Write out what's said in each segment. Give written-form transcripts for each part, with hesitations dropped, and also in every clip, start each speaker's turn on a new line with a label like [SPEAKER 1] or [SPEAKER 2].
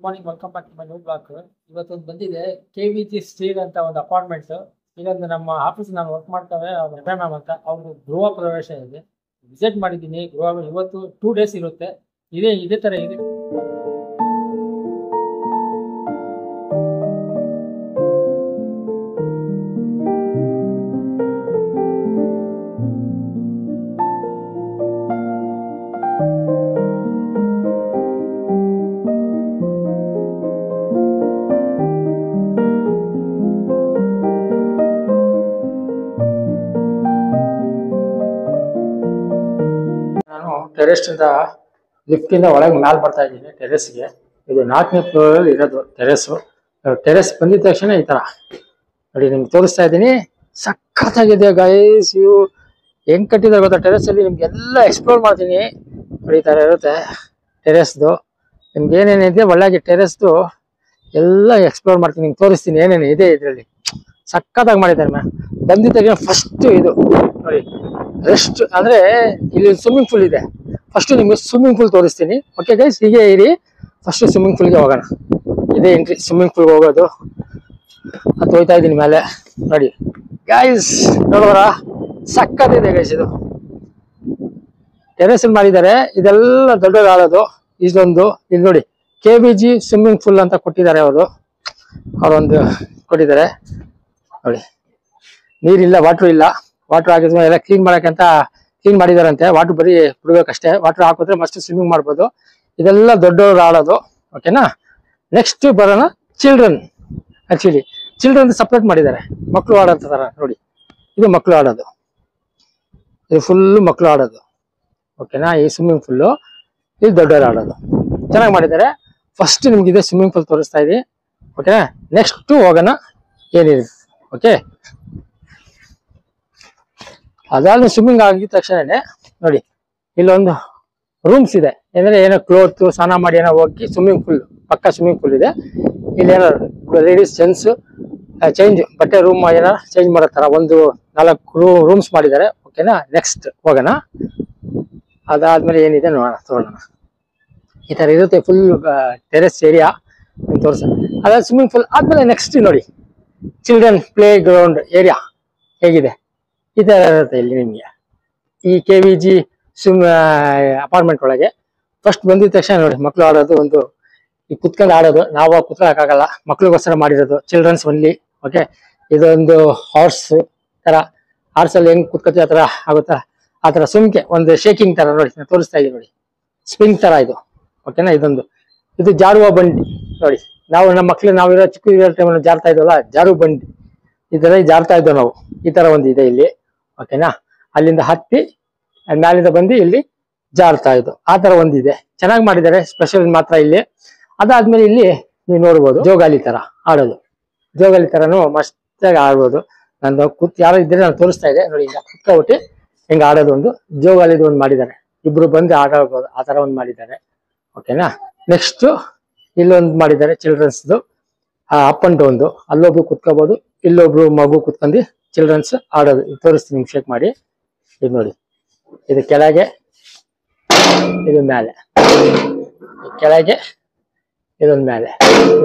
[SPEAKER 1] Morning welcome back to my new blog. ಇವತ್ತೊಂದು ಬಂದಿದೆ KVG steel ಅಂತ ಒಂದು ಅಪಾರ್ಟ್ಮೆಂಟ್. ಇಲ್ಲೊಂದು ನಮ್ಮ ಆಫೀಸ್ ನಾನು ವರ್ಕ್ ಮಾಡ್ತಾರೆ ಅವ್ರ ಮ್ಯಾಮ್ ಅಂತ ಅವ್ರದ್ದು ಗೃಹ ಪ್ರವೇಶ ಇದೆ. ವಿಸಿಟ್ ಮಾಡಿದ್ದೀನಿ. ಗೃಹ ಇವತ್ತು 2 days ಇರುತ್ತೆ. ಇದೇ ತರ ಇದೆ. ಟೆರೆಸ್ ಇಂದ ಲಿಫ್ಟ್ ಇಂದ ಒಳಗೆ ಮ್ಯಾಲ್ ಬರ್ತಾ ಇದ್ದೀನಿ ಟೆರೆಸ್ಗೆ. ಇದು 4ನೇ ಫ್ಲೋರ್ ಇರೋದು ಟೆರೆಸ್ ಬಂದಿದ ತಕ್ಷಣ ಈ ತರ ನೋಡಿ ನಿಮ್ಗೆ ತೋರಿಸ್ತಾ ಇದ್ದೀನಿ. ಸಖತ್ತಾಗಿದೆ ಗೈಸ್. ಇವು ಹೆಂಗ್ ಕಟ್ಟಿದ್ರೆ ಗೊತ್ತಾ ಟೆರೆಸ್ ಅಲ್ಲಿ ನಿಮ್ಗೆ ಎಲ್ಲ ಎಕ್ಸ್ಪ್ಲೋರ್ ಮಾಡ್ತೀನಿ. ನೋಡಿ ಈ ತರ ಇರುತ್ತೆ ಟೆರೆಸ್ದು. ನಿಮ್ಗೆ ಏನೇನಿದೆ ಒಳಗೆ ಟೆರೆಸ್ದು ಎಲ್ಲ ಎಕ್ಸ್ಪ್ಲೋರ್ ಮಾಡ್ತೀನಿ, ನಿಮ್ಗೆ ತೋರಿಸ್ತೀನಿ ಏನೇನು ಇದೆ ಇದರಲ್ಲಿ. ಸಖತ್ತಾಗಿ ಮಾಡಿದ್ದಾರೆ ಮ್ಯಾಮ್. ಬಂದಿದ ತಕ್ಷಣ ಫಸ್ಟ್ ಇದು ನೋಡಿ ರೆಸ್ಟ್ ಅಂದ್ರೆ ಇಲ್ಲಿ ಸ್ವಿಮ್ಮಿಂಗ್ ಪೂಲ್ ಇದೆ. ಫಸ್ಟ್ ನಿಮ್ಗೆ ಸ್ವಿಮ್ಮಿಂಗ್ ಪೂಲ್ ತೋರಿಸ್ತೀನಿ. ಓಕೆ ಗೈಸ್, ಹೀಗೆ ಇರಿ. ಫಸ್ಟ್ ಸ್ವಿಮ್ಮಿಂಗ್ ಪೂಲ್ಗೆ ಹೋಗೋಣ. ಇದೇ ಎಂಟ್ರಿ ಸ್ವಿಮ್ಮಿಂಗ್ ಪೂಲ್ಗೆ ಹೋಗೋದು. ಅದು ಹೋಯ್ತಾ ಇದ್ದೀನಿ ಮೇಲೆ ನೋಡಿ ಗೈಸ್. ನೋಡೋರ ಸಕ್ಕತ್ತಿದೆ ಗೈಸ್. ಇದು ಟೆರೆಸ್ ಮಾಡಿದ್ದಾರೆ. ಇದೆಲ್ಲ ದೊಡ್ಡದಾಗೋದು. ಇದೊಂದು ಇಲ್ಲಿ ನೋಡಿ KVG ಸ್ವಿಮ್ಮಿಂಗ್ ಪೂಲ್ ಅಂತ ಕೊಟ್ಟಿದ್ದಾರೆ. ಅವರೊಂದು ಕೊಟ್ಟಿದ್ದಾರೆ ನೋಡಿ. ನೀರಿಲ್ಲ, ವಾಟರ್ ಇಲ್ಲ. ವಾಟರ್ ಹಾಕಿದ್ಮೇಲೆ ಎಲ್ಲ ಕ್ಲೀನ್ ಮಾಡಕ್ಕಂತ ಕ್ಲೀನ್ ಮಾಡಿದಾರಂತೆ. ವಾಟರ್ ಬರೀ ಬಿಡ್ಬೇಕಷ್ಟೇ. ವಾಟರ್ ಹಾಕಿದ್ರೆ ಮಸ್ಟ್ ಸ್ವಿಮ್ಮಿಂಗ್ ಮಾಡ್ಬೋದು. ಇದೆಲ್ಲ ದೊಡ್ಡವರು ಆಡೋದು. ಓಕೆನಾ. ನೆಕ್ಸ್ಟ್ ಬರೋಣ ಚಿಲ್ಡ್ರನ್. ಆಕ್ಚುಲಿ ಚಿಲ್ಡ್ರನ್ ಸಪ್ರೇಟ್ ಮಾಡಿದ್ದಾರೆ. ಮಕ್ಕಳು ಆಡೋ ತರ ನೋಡಿ. ಇದು ಮಕ್ಕಳು ಆಡೋದು. ಇದು ಫುಲ್ಲು ಮಕ್ಕಳು ಆಡೋದು. ಓಕೆನಾ. ಈ ಸ್ವಿಮ್ಮಿಂಗ್ ಪೂಲು ಇದು ದೊಡ್ಡವರು ಆಡೋದು. ಚೆನ್ನಾಗಿ ಮಾಡಿದ್ದಾರೆ. ಫಸ್ಟ್ ನಿಮ್ಗೆ ಇದೆ ಸ್ವಿಮ್ಮಿಂಗ್ ಪೂಲ್ ತೋರಿಸ್ತಾ ಇದೀನಿ. ಓಕೆನಾ. ನೆಕ್ಸ್ಟ್ ಹೋಗೋಣ ಏನಿದೆ. ಓಕೆ. ಅದಾದ್ಮೇಲೆ ಸ್ವಿಮ್ಮಿಂಗ್ ಆಗಿದ ತಕ್ಷಣನೇ ನೋಡಿ ಇಲ್ಲೊಂದು ರೂಮ್ಸ್ ಇದೆ. ಅಂದ್ರೆ ಏನೋ ಕ್ಲೋತ್ ಸ್ನಾನ ಮಾಡಿ ಏನೋ ಹೋಗಿ ಸ್ವಿಮ್ಮಿಂಗ್ ಪೂಲ್ ಪಕ್ಕ ಸ್ವಿಮ್ಮಿಂಗ್ ಪೂಲ್ ಇದೆ. ಇಲ್ಲಿ ಏನೋ ಲೇಡೀಸ್ ಜೆಂಟ್ಸ್ ಚೇಂಜ್ ಬಟ್ಟೆ ರೂಮ್ ಏನೋ ಚೇಂಜ್ ಮಾಡೋ ತರ ಒಂದು 4 ರೂಮ್ಸ್ ಮಾಡಿದ್ದಾರೆ. ಓಕೆನಾ. ನೆಕ್ಸ್ಟ್ ಹೋಗೋಣ. ಅದಾದ್ಮೇಲೆ ಏನಿದೆ ನೋಡೋಣ. ಈ ತರ ಇರುತ್ತೆ ಫುಲ್ ಟೆರೆಸ್ ಏರಿಯಾ ತೋರಿಸ. ಅದಾದ ಸ್ವಿಮ್ಮಿಂಗ್ ಪೂಲ್ ಆದ್ಮೇಲೆ ನೆಕ್ಸ್ಟ್ ನೋಡಿ ಚಿಲ್ಡ್ರನ್ ಪ್ಲೇ ಗ್ರೌಂಡ್ ಏರಿಯಾ ಹೇಗಿದೆ. ಈ ತರ ಇರುತ್ತೆ ಇಲ್ಲಿ ನಿಮ್ಗೆ ಈ KVG ಅಪಾರ್ಟ್ಮೆಂಟ್ ಒಳಗೆ. ಫಸ್ಟ್ ಬಂದಿದ ತಕ್ಷಣ ನೋಡಿ ಮಕ್ಳು ಆಡೋದು ಒಂದು ಈ ಕುತ್ಕೊಂಡು ಆಡೋದು. ನಾವು ಕುತ್ಕೊಳ್ಳೋಕ್ಕಾಗಲ್ಲ, ಮಕ್ಳಿಗೋಸ್ಕರ ಮಾಡಿರೋದು. Childrens only. ಓಕೆ. ಇದೊಂದು ಹಾರ್ಸ್ ತರ. ಹಾರ್ಸ್ ಅಲ್ಲಿ ಹೆಂಗ್ ಕುತ್ಕೋತೀವಿ ಆ ತರ ಆಗುತ್ತಾ ಆ ತರ ಸುಮ್ಕೆ ಒಂದು ಶೇಕಿಂಗ್ ತರ ನೋಡಿ ನಾನು ತೋರಿಸ್ತಾ ಇದ್ದೀನಿ ನೋಡಿ. ಸ್ಪ್ರಿಂಗ್ ತರ ಇದು. ಓಕೆನಾ. ಇದು ಜಾರುವ ಬಂಡಿ ನೋಡಿ. ನಮ್ಮ ಮಕ್ಳು ನಾವಿರೋ ಚಿಕ್ಕ ಟೈಮಲ್ಲಿ ಜಾರ್ತಾ ಇದ್ವಲ್ಲ, ಜಾರು ಬಂಡಿ ಇದೆಲ್ಲ ಜಾರ್ತಾ ಇದ್ದೋ ನಾವು. ಈ ತರ ಒಂದು ಇದೆ ಇಲ್ಲಿ. ಓಕೆನಾ. ಅಲ್ಲಿಂದ ಹತ್ತಿ ಮ್ಯಾಲಿಂದ ಬಂದು ಇಲ್ಲಿ ಜಾರ್ತಾ ಇದ್ದು ಆ ತರ ಒಂದಿದೆ. ಚೆನ್ನಾಗಿ ಮಾಡಿದ್ದಾರೆ. ಸ್ಪೆಷಲ್ ಮಾತ್ರ ಇಲ್ಲಿ. ಅದಾದ್ಮೇಲೆ ಇಲ್ಲಿ ನೀವು ನೋಡ್ಬೋದು ಜೋಗಾಲಿ ತರ ಆಡೋದು. ಜೋಗಾಲಿ ತರನು ಮಸ್ತಾಗಿ ಆಡ್ಬೋದು. ನಾನು ಯಾರು ಇದ್ರೆ ನಾನು ತೋರಿಸ್ತಾ ಇದೆ ನೋಡಿ. ಈಗ ಕುತ್ಕೊಬಿಟ್ಟು ಹಿಂಗ ಆಡೋದು ಒಂದು ಜೋಗಾಲಿದು ಒಂದು ಮಾಡಿದ್ದಾರೆ. ಇಬ್ರು ಬಂದು ಆಟ ಆಡ್ಬೋದು ಆ ತರ ಒಂದು ಮಾಡಿದ್ದಾರೆ. ಓಕೆನಾ. ನೆಕ್ಸ್ಟ್ ಇಲ್ಲೊಂದು ಮಾಡಿದ್ದಾರೆ ಚಿಲ್ಡ್ರನ್ಸ್ದು ಅಪ್ ಅಂಡ್ ಡೌನ್. ಅಲ್ಲೊಬ್ರು ಕುತ್ಕೋಬಹುದು, ಇಲ್ಲೊಬ್ರು ಮಗು ಕುತ್ಕೊಂಡು ಚಿಲ್ಡ್ರನ್ಸ್ ಆಡೋದು. ತೋರಿಸ್ತೀನಿ ನಿಮ್ಗೆ ಶೇಕ್ ಮಾಡಿ. ಇದು ನೋಡಿ. ಇದು ಕೆಳಗೆ, ಇದು ಮೇಲೆ. ಕೆಳಗೆ ಇದೊಂದು ಮೇಲೆ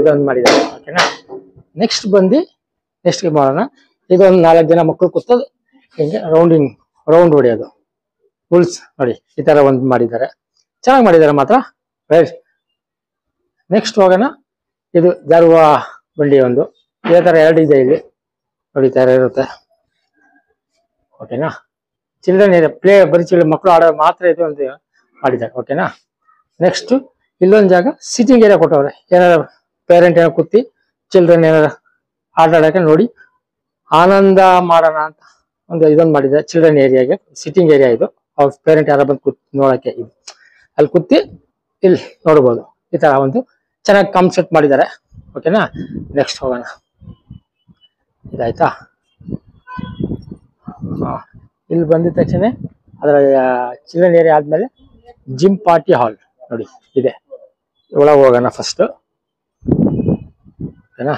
[SPEAKER 1] ಇದೊಂದು ಮಾಡಿದ್ದಾರೆ. ಓಕೆನಾ. ನೆಕ್ಸ್ಟ್ ಮಾಡೋಣ. ಇದೊಂದು 4 ಜನ ಮಕ್ಕಳು ಕೂತೋದು ಹಿಂಗೆ ರೌಂಡ್ ಹೊಡೆಯೋದು. ರೂಲ್ಸ್ ನೋಡಿ ಈ ತರ ಒಂದು ಮಾಡಿದ್ದಾರೆ. ಚೆನ್ನಾಗಿ ಮಾಡಿದ್ದಾರೆ ಮಾತ್ರ. ನೆಕ್ಸ್ಟ್ ಹೋಗೋಣ. ಇದು ಜಾರುವ ಬಂಡಿ ಒಂದು. ಇದೇ ತರ 2 ಇದೆ ಇಲ್ಲಿ ನೋಡಿ. ತರ ಇರುತ್ತೆ. ಓಕೆನಾ. ಚಿಲ್ಡ್ರನ್ ಏರಿಯಾ ಪ್ಲೇ ಬರೀ ಮಕ್ಕಳು ಆಡೋ ಮಾತ್ರ ಇದು ಒಂದು ಮಾಡಿದ್ದಾರೆ. ಓಕೆನಾ. ನೆಕ್ಸ್ಟ್ ಇಲ್ಲೊಂದು ಜಾಗ ಸಿಟಿಂಗ್ ಏರಿಯಾ ಕೊಟ್ಟವ್ರೆ. ಏನಾರ ಪೇರೆಂಟ್ ಏನೋ ಕೂತಿ ಚಿಲ್ಡ್ರನ್ ಏನಾರ ಆಟ ಆಡೋಕೆ ನೋಡಿ ಆನಂದ ಮಾಡೋಣ ಅಂತ ಇದೊಂದು ಮಾಡಿದ್ದಾರೆ. ಚಿಲ್ಡ್ರನ್ ಏರಿಯಾಗೆ ಸಿಟಿಂಗ್ ಏರಿಯಾ ಇದು. ಅವ್ರ ಪೇರೆಂಟ್ ಯಾರ ಬಂದು ನೋಡಕ್ಕೆ ಇದು ಅಲ್ಲಿ ಕೂತಿ ಇಲ್ಲಿ ನೋಡ್ಬೋದು. ಈ ತರ ಒಂದು ಚೆನ್ನಾಗಿ ಕಾನ್ಸೆಪ್ಟ್ ಮಾಡಿದ್ದಾರೆ. ಓಕೆನಾ. ನೆಕ್ಸ್ಟ್ ಹೋಗೋಣ. ಇದಾಯ್ತಾ. ಇಲ್ಲಿ ಬಂದಿದ ತಕ್ಷಣ ಅದರ ಚಿಲ್ಡ್ರನ್ ಏರಿಯಾ ಆದ್ಮೇಲೆ ಜಿಮ್ ಪಾರ್ಟಿ ಹಾಲ್ ನೋಡಿ ಇದೆ. ಒಳಗೆ ಹೋಗೋಣ ಫಸ್ಟ್. ಓಕೆನಾ.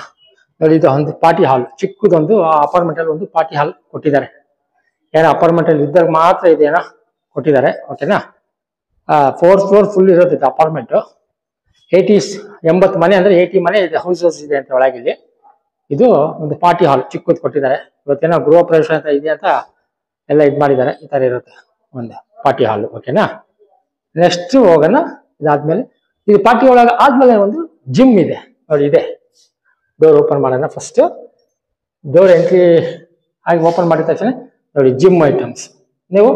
[SPEAKER 1] ನೋಡಿ ಇದು ಒಂದು ಪಾರ್ಟಿ ಹಾಲ್ ಚಿಕ್ಕದೊಂದು. ಅಪಾರ್ಟ್ಮೆಂಟ್ ಅಲ್ಲಿ ಒಂದು ಪಾರ್ಟಿ ಹಾಲ್ ಕೊಟ್ಟಿದ್ದಾರೆ. ಏನೋ ಅಪಾರ್ಟ್ಮೆಂಟ್ ಅಲ್ಲಿ ಇದ್ದಾಗ ಮಾತ್ರ ಇದೇನೋ ಕೊಟ್ಟಿದ್ದಾರೆ. ಓಕೆನಾ. 4 ಫ್ಲೋರ್ ಫುಲ್ ಇರುತ್ತೆ ಅಪಾರ್ಟ್ಮೆಂಟ್. 80s 80 ಮನೆ ಅಂದ್ರೆ 80 ಮನೆ ಇದೆ, ಹೌಸಸ್ ಇದೆ ಅಂತ ಒಳಗಿಲ್ಲಿ. ಇದು ಒಂದು ಪಾರ್ಟಿ ಹಾಲ್ ಚಿಕ್ಕದು ಕೊಟ್ಟಿದ್ದಾರೆ. ಇವತ್ತೇನೋ ಗೃಹ ಪ್ರವೇಶ ಅಂತ ಇದೆ ಅಂತ ಎಲ್ಲ ಇದು ಮಾಡಿದ್ದಾರೆ. ಈ ತರ ಇರುತ್ತೆ ಒಂದು ಪಾರ್ಟಿ ಹಾಲ್. ಓಕೆನಾ, ನೆಕ್ಸ್ಟ್ ಹೋಗೋಣ. ಇದಾದ್ಮೇಲೆ ಇದು ಪಾರ್ಟಿ ಒಳಗೆ ಆದ್ಮೇಲೆ ಒಂದು ಜಿಮ್ ಇದೆ ನೋಡಿ. ಇದೆ ಡೋರ್ ಓಪನ್ ಮಾಡೋಣ. ಫಸ್ಟ್ ಡೋರ್ ಎಂಟ್ರಿ ಆಗಿ ಓಪನ್ ಮಾಡಿದ ತಕ್ಷಣ ನೋಡಿ ಜಿಮ್ ಐಟಮ್ಸ್. ನೀವು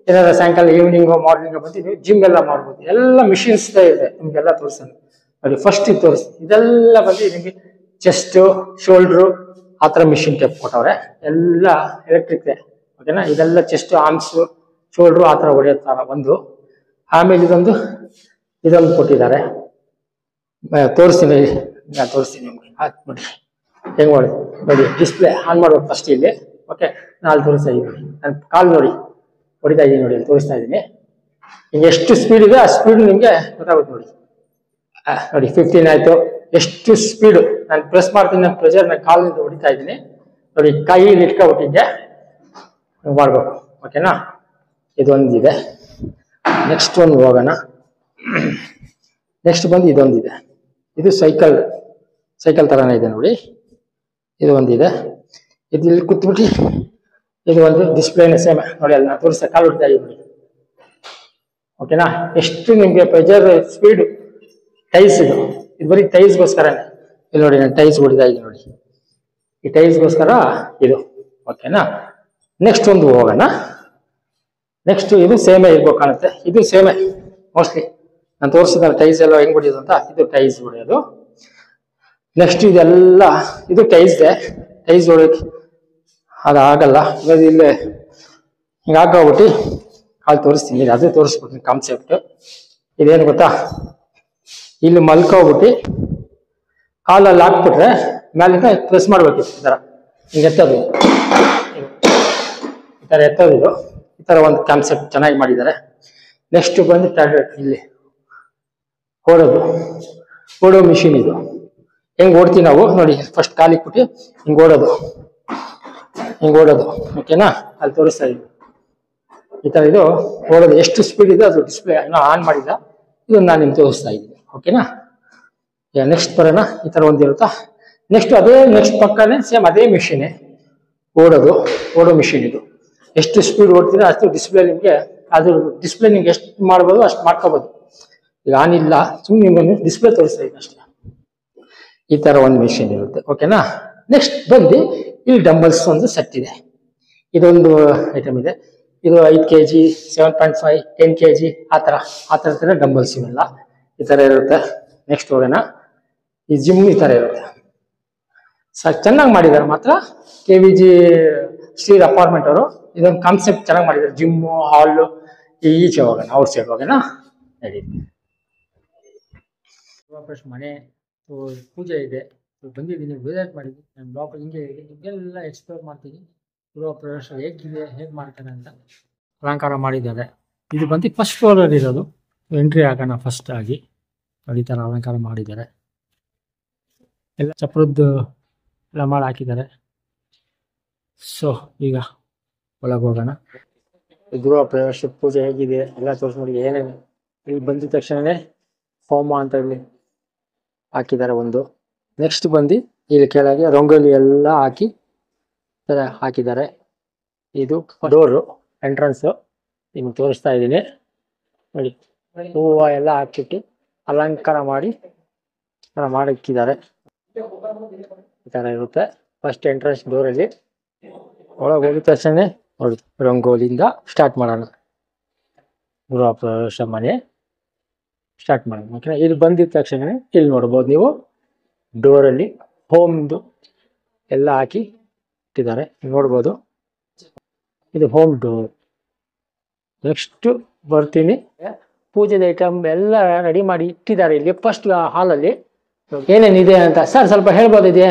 [SPEAKER 1] ಏನಾದ್ರು ಸಾಯಂಕಾಲ ಈವ್ನಿಂಗ್ ಮಾರ್ನಿಂಗ್ ಬಂದು ನೀವು ಜಿಮ್ ಎಲ್ಲ ಮಾಡ್ಬೋದು. ಎಲ್ಲ ಮಿಷಿನ್ಸ್ ಇದೆ, ನಿಮ್ಗೆಲ್ಲ ತೋರಿಸೋಣ ನೋಡಿ. ಫಸ್ಟ್ ಇದು ತೋರಿಸಿ, ಇದೆಲ್ಲ ಬಂದು ನಿಮಗೆ ಚೆಸ್ಟ್, ಶೋಲ್ಡ್ರು ಆ ಥರ ಮಿಷಿನ್ ಟೈಪ್ ಕೊಟ್ಟವ್ರೆ. ಎಲ್ಲ ಎಲೆಕ್ಟ್ರಿಕ್. ಓಕೆನಾ, ಇದೆಲ್ಲ ಚೆಸ್ಟ್, ಆರ್ಮ್ಸ್, ಶೋಲ್ಡ್ರು ಆ ಥರ ಹೊಡೆಯುತ್ತಾರ ಒಂದು. ಆಮೇಲೆ ಇದೊಂದು ಕೊಟ್ಟಿದ್ದಾರೆ, ತೋರಿಸ್ತೀನಿ. ನಾನು ತೋರಿಸ್ತೀನಿ ನಿಮ್ಗೆ. ನೋಡಿ ಹೆಂಗ್ ಮಾಡೋದು ನೋಡಿ. ಡಿಸ್ಪ್ಲೇ ಆನ್ ಮಾಡ್ಬೇಕು ಫಸ್ಟ್ ಇಲ್ಲಿ. ಓಕೆ, ನಾನು ತೋರಿಸ್ತಾ ಇದ್ದೀನಿ. ನನ್ನ ಕಾಲು ನೋಡಿ ಹೊಡಿತಾ ಇದ್ದೀನಿ ನೋಡಿ, ಅಲ್ಲಿ ತೋರಿಸ್ತಾ ಇದ್ದೀನಿ. ಹಿಂಗೆ ಎಷ್ಟು ಸ್ಪೀಡ್ ಇದೆ ಆ ಸ್ಪೀಡ್ ನಿಮಗೆ ಗೊತ್ತಾಗುತ್ತೆ ನೋಡಿ. ನೋಡಿ 15 ಆಯ್ತು. ಎಷ್ಟು ಸ್ಪೀಡು ನಾನು ಪ್ರೆಸ್ ಮಾಡ್ತೀನಿ, ನಾನು ಪ್ರೆಷರ್ ನಾನು ಕಾಲಿನಿಂದ ಹೊಡಿತಾ ಇದ್ದೀನಿ ನೋಡಿ. ಕೈಯಲ್ಲಿ ಇಟ್ಕೊಬಿಟ್ಟಿದ್ದೆ ಮಾಡ್ಬೇಕು. ಓಕೆನಾ, ಇದೊಂದಿದೆ. ನೆಕ್ಸ್ಟ್ ಒಂದು ಹೋಗೋಣ. ನೆಕ್ಸ್ಟ್ ಬಂದು ಇದೊಂದಿದೆ. ಇದು ಸೈಕಲ್ ತರನೇ ಇದೆ ನೋಡಿ. ಇದು ಒಂದಿದೆ. ಇದು ಇಲ್ಲಿ ಕೂತ್ಬಿಟ್ಟು ಇದು ಒಂದು ಡಿಸ್ಪ್ಲೇನ ಸೇಮ್ ನೋಡಿ. ಅಲ್ಲಿ ನಾನು ತೋರಿಸ್ತಾ ಕಾಲು ಹೊಡಿತಾ ಇದ್ದೀನಿ. ಓಕೆನಾ, ಎಷ್ಟು ನಿಮಗೆ ಪ್ರೆಷರ್ ಸ್ಪೀಡ್. ಟೈಸ್ ಇದು ಬರೀ ಟೈಸ್ಗೋಸ್ಕರನೇ. ಇಲ್ಲಿ ನೋಡಿ ನಾನು ಟೈಸ್ ಹೊಡಿತಾ ಇದ್ದೀನಿ ನೋಡಿ. ಈ ಟೈಸ್ಗೋಸ್ಕರ ಇದು. ಓಕೆನಾ, ನೆಕ್ಸ್ಟ್ ಒಂದು ಹೋಗೋಣ. ನೆಕ್ಸ್ಟ್ ಇದು ಸೇಮೇ ಇರ್ಬೇಕು ಕಾಣುತ್ತೆ. ಇದು ಸೇಮೇ ಮೋಸ್ಟ್ಲಿ ನಾನು ತೋರಿಸಿದ ಟೈಸ್ ಎಲ್ಲ ಹೆಂಗ್ ಹೊಡಿಯೋದು ಅಂತ. ಇದು ಟೈಸ್ ಹೊಡೆಯೋದು. ನೆಕ್ಸ್ಟ್ ಇದೆಲ್ಲ ಇದು ಟೈಸ್ ಹೊಡೆಯೋಕೆ ಅದಾಗಲ್ಲ. ಇವಾಗ ಇಲ್ಲಿ ಹಿಂಗೆ ಹಾಕೋಗ್ಬಿಟ್ಟು ಕಾಲು ತೋರಿಸ್ತೀನಿ. ಅದೇ ತೋರಿಸ್ಬಿಡ್ತೀನಿ ಕಾನ್ಸೆಪ್ಟ್. ಇದೇನು ಗೊತ್ತಾ, ಇಲ್ಲಿ ಮಲ್ಕೋಗ್ಬಿಟ್ಟು ಕಾಲಲ್ಲಿ ಹಾಕ್ಬಿಟ್ರೆ ಮೇಲಿಂದ ಪ್ರೆಸ್ ಮಾಡ್ಬೇಕಿತ್ತು. ಈ ಥರ ಹಿಂಗೆ ಎತ್ತೋದು, ಈ ಥರ ಎತ್ತೋದು. ಇದು ಈ ಥರ ಒಂದು ಕಾನ್ಸೆಪ್ಟ್ ಚೆನ್ನಾಗಿ ಮಾಡಿದ್ದಾರೆ. ನೆಕ್ಸ್ಟ್ ಬಂದು ಇಲ್ಲಿ ಓಡೋ ಮಿಷಿನ್. ಇದು ಹೆಂಗೆ ಓಡ್ತೀವಿ ನಾವು ನೋಡಿ. ಫಸ್ಟ್ ಕಾಲಿಗೆ ಬಿಟ್ಟು ಹಿಂಗೆ ಓಡೋದು. ಓಕೆನಾ, ಅಲ್ಲಿ ತೋರಿಸ್ತಾ ಇದ್ದೀವಿ ಈ ಥರ. ಇದು ಓಡೋದು ಎಷ್ಟು ಸ್ಪೀಡ್ ಇದೆ ಅದು ಡಿಸ್ಪ್ಲೇ ಇನ್ನೂ ಆನ್ ಮಾಡಿಲ್ಲ. ಇದನ್ನು ನಾನು ನಿಮ್ಗೆ ತೋರಿಸ್ತಾ ಇದ್ದೀನಿ. ಓಕೆನಾ, ನೆಕ್ಸ್ಟ್ ಬರೋಣ. ಈ ಥರ ಒಂದಿರುತ್ತಾ. ನೆಕ್ಸ್ಟ್ ಪಕ್ಕನೇ ಸೇಮ್ ಅದೇ ಮಿಷಿನೇ ಓಡೋ ಮಿಷಿನ್. ಇದು ಎಷ್ಟು ಸ್ಪೀಡ್ ಓಡ್ತೀರಾ ಅಷ್ಟು ಡಿಸ್ಪ್ಲೇ ನಿಮಗೆ, ಅದು ಡಿಸ್ಪ್ಲೇ ನಿಮ್ಗೆ ಎಷ್ಟು ಮಾಡ್ಬೋದು ಅಷ್ಟು ಮಾಡ್ಕೋಬೋದು. ಈಗ ಆನ್ ಇಲ್ಲ, ಸುಮ್ಮನೆ ನಿಮಗೆ ಡಿಸ್ಪ್ಲೇ ತೋರಿಸ್ತಾ ಇದ್ದೀನಿ ಅಷ್ಟೇ. ಈ ಥರ ಒಂದು ಮಿಷಿನ್ ಇರುತ್ತೆ. ಓಕೆನಾ, ನೆಕ್ಸ್ಟ್ ಬಂದು ಇಲ್ಲಿ ಡಂಬಲ್ಸ್ ಒಂದು ಸೆಟ್ ಇದೆ. ಇದೊಂದು ಐಟಮ್ ಇದೆ. ಇದು 5 kg, 7.5, 10 kg ಆ ಥರ ಡಂಬಲ್ಸ್ ಇವೆಲ್ಲ ಈ ಥರ ಇರುತ್ತೆ. ನೆಕ್ಸ್ಟ್ ಹೋಗೋಣ. ಈ ಜಿಮ್ ಈ ಥರ ಇರುತ್ತೆ. ಚೆನ್ನಾಗಿ ಮಾಡಿದ್ದಾರೆ ಮಾತ್ರ. KVG ಸ್ಟೀಲ್ ಅಪಾರ್ಟ್ಮೆಂಟ್ ಅವರು ಇದೊಂದು ಕಾನ್ಸೆಪ್ಟ್ ಚೆನ್ನಾಗಿ ಮಾಡಿದ್ದಾರೆ. ಜಿಮ್ಮು, ಹಾಲು. ಈಚೆ ಹೋಗೋಣ, ಔಟ್ ಸೈಡ್ ಹೋಗೋಣ. ನಡಿ, ಮನೆ ಪೂಜೆ ಇದೆ, ಬಂದಿದ್ದೀನಿ, ವಿಸಿಟ್ ಮಾಡಿದ್ದೀನಿ. ನನ್ನ ಬ್ಲಾಗ್ ಹಿಂಗೆ ಇದೆ, ಹಿಂಗೆಲ್ಲ ಎಕ್ಸ್ಪ್ಲೋರ್ ಮಾಡ್ತೀನಿ. ಗೃಹ ಪ್ರವೇಶ ಹೇಗಿದೆ, ಹೇಗೆ ಮಾಡ್ತಾರೆ ಅಂತ ಅಲಂಕಾರ ಮಾಡಿದ್ದಾರೆ. ಇದು ಬಂದು ಫಸ್ಟ್ ಫ್ಲೋರಲ್ಲಿ ಇರೋದು. ಎಂಟ್ರಿ ಆಗೋಣ ಫಸ್ಟ್ ಆಗಿ ನೋಡಿ. ಈ ಥರ ಅಲಂಕಾರ ಮಾಡಿದ್ದಾರೆ. ಎಲ್ಲ ಚಪ್ರದ್ದು ಎಲ್ಲ ಮಾಡಿ ಹಾಕಿದ್ದಾರೆ. ಸೊ ಈಗ ಒಳಗೆ ಹೋಗೋಣ. ಗೃಹ ಪ್ರವೇಶ ಪೂಜೆ ಹೇಗಿದೆ ಎಲ್ಲ ತೋರಿಸ್ಬಿಡಿ. ಏನೇನು ಇಲ್ಲಿ ಬಂದಿದ ತಕ್ಷಣವೇ ಹೋಮ ಅಂತ ಇಲ್ಲಿ ಹಾಕಿದ್ದಾರೆ ಒಂದು. ನೆಕ್ಸ್ಟ್ ಬಂದು ಇಲ್ಲಿ ಕೆಳಗೆ ರಂಗೋಲಿ ಎಲ್ಲ ಹಾಕಿದ್ದಾರೆ. ಇದು ಡೋರು ಎಂಟ್ರೆನ್ಸು ನಿಮ್ಗೆ ತೋರಿಸ್ತಾ ಇದ್ದೀನಿ ನೋಡಿ. ಹೂವು ಎಲ್ಲ ಹಾಕಿಟ್ಟು ಅಲಂಕಾರ ಮಾಡಿಕ್ಕಿದ್ದಾರೆ. ಈ ಥರ ಇರುತ್ತೆ ಫಸ್ಟ್ ಎಂಟ್ರೆನ್ಸ್ ಡೋರಲ್ಲಿ. ಒಳಗೆ ಹೋಗಿದ ತಕ್ಷಣ ನೋಡಿ ರಂಗೋಲಿಯಿಂದ ಸ್ಟಾರ್ಟ್ ಮಾಡೋಣ. ಗೃಹ ಪ್ರವೇಶ ಮನೆ ಸ್ಟಾರ್ಟ್ ಮಾಡೋಣ. ಓಕೆ, ಇಲ್ಲಿ ಬಂದಿದ ತಕ್ಷಣ ಇಲ್ಲಿ ನೋಡ್ಬೋದು ನೀವು ಡೋರಲ್ಲಿ ಹೋಮ್ದು ಎಲ್ಲ ಹಾಕಿ ಇಟ್ಟಿದ್ದಾರೆ, ನೋಡ್ಬೋದು. ಇದು ಹೋಮ್ ಡೋರ್. ನೆಕ್ಸ್ಟ್ ಬರ್ತೀನಿ. ಪೂಜೆದ ಐಟಮ್ ಎಲ್ಲ ರೆಡಿ ಮಾಡಿ ಇಟ್ಟಿದ್ದಾರೆ ಇಲ್ಲಿ ಫಸ್ಟ್ ಹಾಲಲ್ಲಿ. ಏನೇನಿದೆ ಅಂತ ಸರ್ ಸ್ವಲ್ಪ ಹೇಳ್ಬೋದಿದೆ?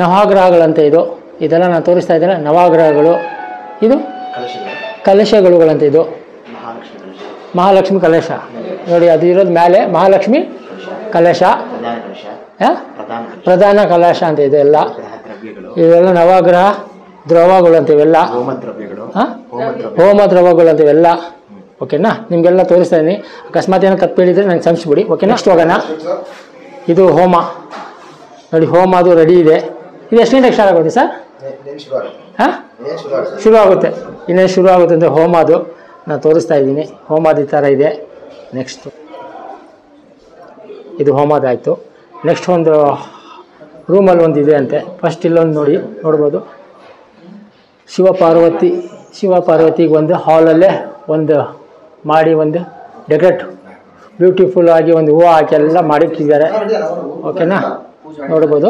[SPEAKER 1] ನವಗ್ರಹಗಳಂತೆ ಇದೆಲ್ಲ ನಾನು ತೋರಿಸ್ತಾ ಇದ್ದೇನೆ. ನವಗ್ರಹಗಳು, ಇದು ಕಲಶಗಳುಗಳಂತೆ. ಇದು ಮಹಾಲಕ್ಷ್ಮಿ ಕಲಶ ನೋಡಿ. ಅದು ಇರೋದು ಮೇಲೆ ಮಹಾಲಕ್ಷ್ಮಿ ಕಲಶ, ಪ್ರಧಾನ ಕಲಶ ಅಂತ ಇದೆಲ್ಲ. ಇವೆಲ್ಲ ನವಗ್ರಹ ದ್ರವಗಳು ಅಂತ ಇವೆಲ್ಲ. ಹೋಮ ದ್ರವಗಳು ಅಂತ ಇವೆಲ್ಲ. ಓಕೆನಾ. ನಿಮಗೆಲ್ಲ ತೋರಿಸ್ತಾ ಇದ್ದೀನಿ, ಅಕಸ್ಮಾತ್ ಏನೋ ತಪ್ಪು ಹೇಳಿದರೆ ನಂಗೆ ಕ್ಷಮಿಸ್ಬಿಡಿ. ಓಕೆ, ನೆಕ್ಸ್ಟ್ ಹೋಗೋಣ. ಇದು ಹೋಮ ನೋಡಿ, ಹೋಮ ಅದು ರೆಡಿ ಇದೆ. ಇದು ಎಷ್ಟು ಗಂಟೆಗೆ ಸ್ಟಾರ್ಟ್ ಆಗುತ್ತೆ ಸರ್? ಹಾಂ, ಶುರು ಆಗುತ್ತೆ. ಇನ್ನೇನು ಶುರು ಆಗುತ್ತೆ ಅಂದರೆ ಹೋಮ ಅದು ನಾನು ತೋರಿಸ್ತಾ ಇದ್ದೀನಿ. ಹೋಮದ ಈ ಥರ ಇದೆ. ನೆಕ್ಸ್ಟು ಇದು ಹೋಮದಾಯಿತು. ನೆಕ್ಸ್ಟ್ ಒಂದು ರೂಮಲ್ಲಿ ಒಂದು ಇದೆ ಅಂತೆ. ಫಸ್ಟ್ ಇಲ್ಲೊಂದು ನೋಡ್ಬೋದು, ಶಿವ ಪಾರ್ವತಿಗೆ ಒಂದು ಹಾಲಲ್ಲೇ ಒಂದು ಮಾಡಿ ಒಂದು ಡೆಕೋರೇಟ್ ಬ್ಯೂಟಿಫುಲ್ ಆಗಿ ಒಂದು ಹೂವು ಹಾಕಿ ಎಲ್ಲ ಮಾಡಿಟ್ಟಿದ್ದಾರೆ. ಓಕೆನಾ, ನೋಡ್ಬೋದು.